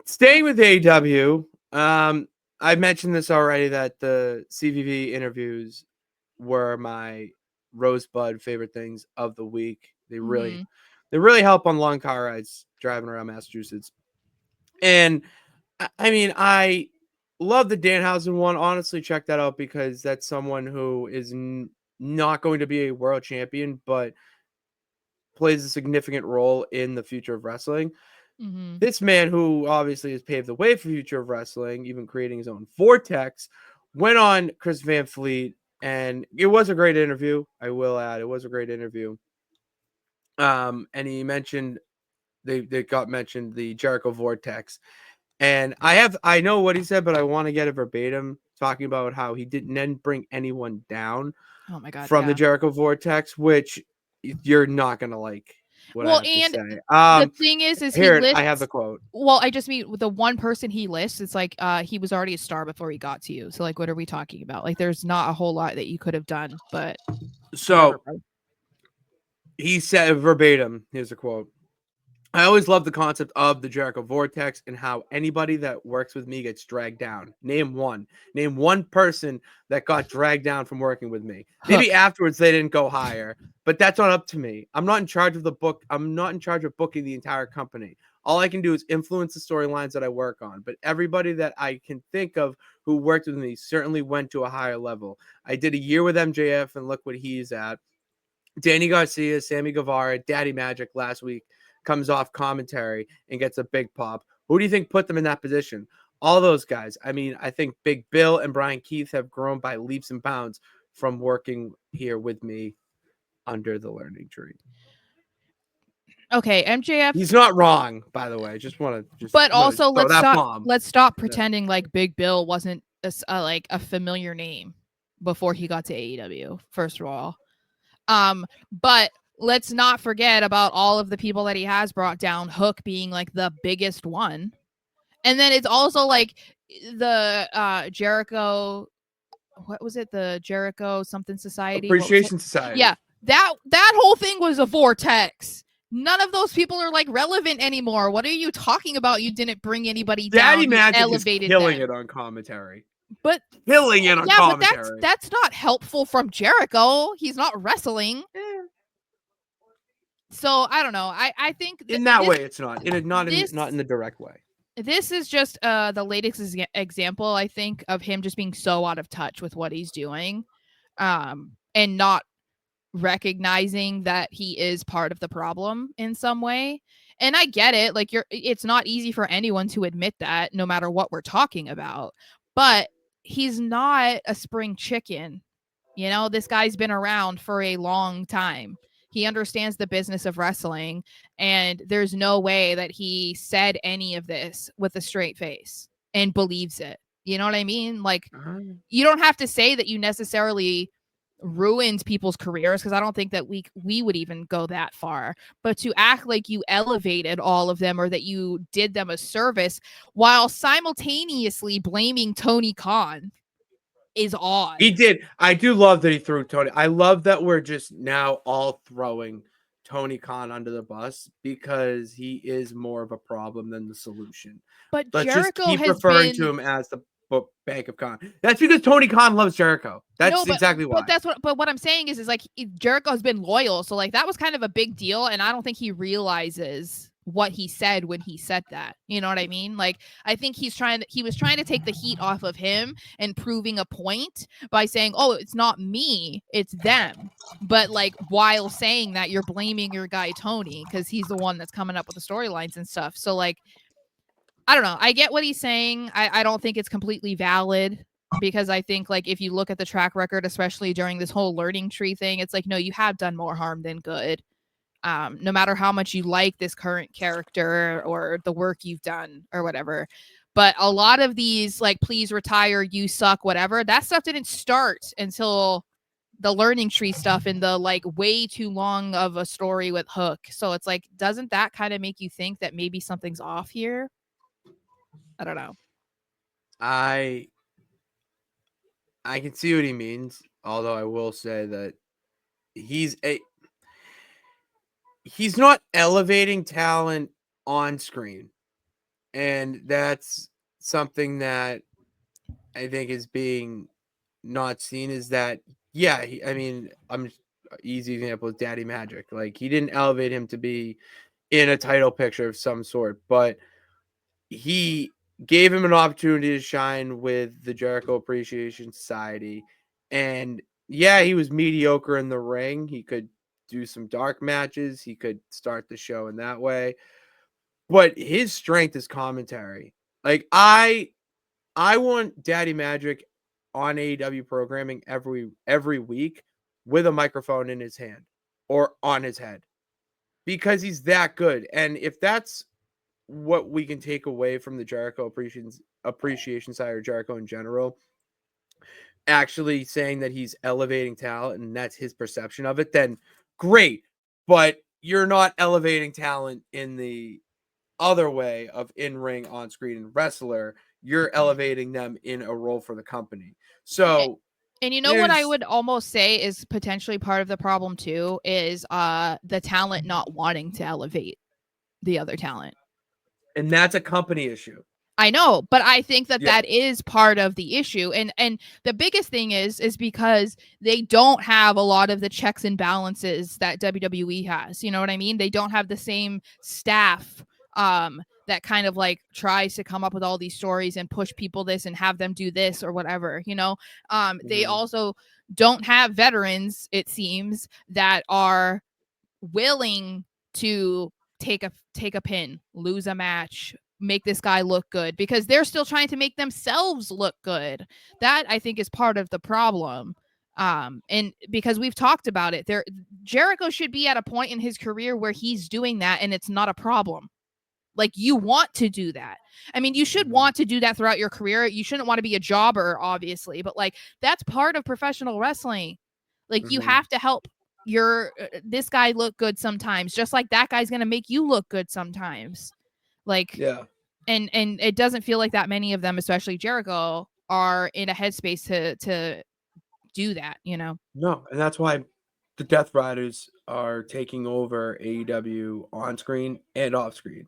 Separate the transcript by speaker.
Speaker 1: Staying with AEW, I mentioned this already that the CVV interviews were my rosebud favorite things of the week.
Speaker 2: Mm-hmm.
Speaker 1: They really help on long car rides driving around Massachusetts. And I mean, I love the Danhausen one. Honestly, check that out because that's someone who is not going to be a world champion, but plays a significant role in the future of wrestling.
Speaker 2: Mm-hmm.
Speaker 1: This man, who obviously has paved the way for future of wrestling, even creating his own Vortex, went on Chris Van Fleet, and it was a great interview. I will add, it was a great interview. And he mentioned they got mentioned the Jericho Vortex, and I know what he said, but I want to get it verbatim, talking about how he didn't bring anyone down
Speaker 2: Oh my God,
Speaker 1: from the
Speaker 2: yeah.
Speaker 1: Jericho Vortex, which you're not gonna like what I
Speaker 2: Well,
Speaker 1: have to
Speaker 2: and
Speaker 1: say.
Speaker 2: the thing is he
Speaker 1: Here I have the
Speaker 2: lists.
Speaker 1: quote.
Speaker 2: Well, I just mean the one person he lists. It's like he was already a star before he got to you. So like, what are we talking about? Like, there's not a whole lot that you could have done, but whatever.
Speaker 1: So he said verbatim, here's a quote. I always love the concept of the Jericho Vortex and how anybody that works with me gets dragged down. Name one. Name one person that got dragged down from working with me. Maybe
Speaker 2: Hook.
Speaker 1: afterwards they didn't go higher, but that's not up to me. I'm not in charge of the book. I'm not in charge of booking the entire company. All I can do is influence the storylines that I work on. But everybody that I can think of who worked with me certainly went to a higher level. I did a year with MJF, and look what he's at. Danny Garcia, Sammy Guevara, Daddy Magic last week comes off commentary and gets a big pop. Who do you think put them in that position? All those guys. I mean, I think Big Bill and Brian Keith have grown by leaps and bounds from working here with me under the learning tree.
Speaker 2: Okay, MJF.
Speaker 1: He's not wrong, by the way. Just
Speaker 2: But
Speaker 1: want to
Speaker 2: also,
Speaker 1: throw that bomb.
Speaker 2: let's stop pretending like Big Bill wasn't like a familiar name before he got to AEW. First of all, but let's not forget about all of the people that he has brought down. Hook being like the biggest one, and then it's also like the Jericho. What was it? The Jericho something society. What was it?
Speaker 1: Appreciation Society.
Speaker 2: Yeah, that whole thing was a vortex. None of those people are like relevant anymore. What are you talking about? You didn't bring anybody
Speaker 1: Daddy
Speaker 2: down. You
Speaker 1: Magic is
Speaker 2: elevated
Speaker 1: killing
Speaker 2: them.
Speaker 1: it on commentary.
Speaker 2: But
Speaker 1: Killing it on
Speaker 2: yeah, but
Speaker 1: commentary.
Speaker 2: that's not helpful from Jericho. He's not wrestling. So I don't know. I think
Speaker 1: in that way, it's not. Not in the direct way.
Speaker 2: This is just the latest example, I think, of him just being so out of touch with what he's doing, and not recognizing that he is part of the problem in some way. And I get it. Like it's not easy for anyone to admit that, no matter what we're talking about. But he's not a spring chicken. You know, this guy's been around for a long time. He understands the business of wrestling, and there's no way that he said any of this with a straight face and believes it. You know what I mean? Like, you don't have to say that you necessarily ruined people's careers, because I don't think that we would even go that far. But to act like you elevated all of them or that you did them a service while simultaneously blaming Tony Khan is odd.
Speaker 1: He did. I do love that he threw Tony. I love that we're just now all throwing Tony Khan under the bus because he is more of a problem than the solution.
Speaker 2: But
Speaker 1: Let's just
Speaker 2: Jericho
Speaker 1: keep
Speaker 2: has
Speaker 1: referring to
Speaker 2: been
Speaker 1: him as the Bank of Khan. That's because Tony Khan loves Jericho.
Speaker 2: no,
Speaker 1: That's exactly why.
Speaker 2: but what I'm saying is like Jericho has been loyal, so like that was kind of a big deal, and I don't think he realizes what he said when he said that. You know what I mean? Like I think he was trying to take the heat off of him and proving a point by saying, "Oh, it's not me, it's them." But like while saying that, you're blaming your guy Tony because he's the one that's coming up with the storylines and stuff. So like I don't know. I get what he's saying. I don't think it's completely valid, because I think like if you look at the track record, especially during this whole learning tree thing, it's like, no, you have done more harm than good. No matter how much you like this current character or the work you've done or whatever. But a lot of these, like, please retire, you suck, whatever, that stuff didn't start until the learning tree stuff and the like way too long of a story with Hook. So it's like, doesn't that kind of make you think that maybe something's off here? I don't know.
Speaker 1: I can see what he means, although I will say that he's not elevating talent on screen. And that's something that I think is being not seen is that, yeah, I mean, easy example is Daddy Magic. Like, he didn't elevate him to be in a title picture of some sort, but he gave him an opportunity to shine with the Jericho Appreciation Society. And yeah, he was mediocre in the ring. He could do some dark matches, he could start the show in that way. But his strength is commentary. Like, I want Daddy Magic on AEW programming every week with a microphone in his hand or on his head because he's that good. And if that's what we can take away from the Jericho appreciation side, or Jericho in general, actually saying that he's elevating talent and that's his perception of it, then great. But you're not elevating talent in the other way of in-ring, on-screen, and wrestler. You're elevating them in a role for the company. So
Speaker 2: And you know what I
Speaker 1: there's
Speaker 2: would almost say is potentially part of the problem too is the talent not wanting to elevate the other talent.
Speaker 1: and that's a company issue.
Speaker 2: I know, but I think that
Speaker 1: Yeah.
Speaker 2: that is part of the issue. And the biggest thing is because they don't have a lot of the checks and balances that WWE has. You know what I mean? They don't have the same staff that kind of like tries to come up with all these stories and push people this and have them do this or whatever, you know. They also don't have veterans, it seems, that are willing to take a pin, lose a match, make this guy look good, because they're still trying to make themselves look good. That I think is part of the problem. And because we've talked about it, Jericho should be at a point in his career where he's doing that and it's not a problem. Like, you want to do that. I mean, you should want to do that throughout your career. You shouldn't want to be a jobber, obviously, but like, that's part of professional wrestling. Like, you have to help this guy look good sometimes, just like that guy's gonna make you look good sometimes. Like,
Speaker 1: Yeah.
Speaker 2: and it doesn't feel like that many of them, especially Jericho, are in a headspace to do that, you know.
Speaker 1: No, and that's why the Death Riders are taking over AEW on screen and off screen.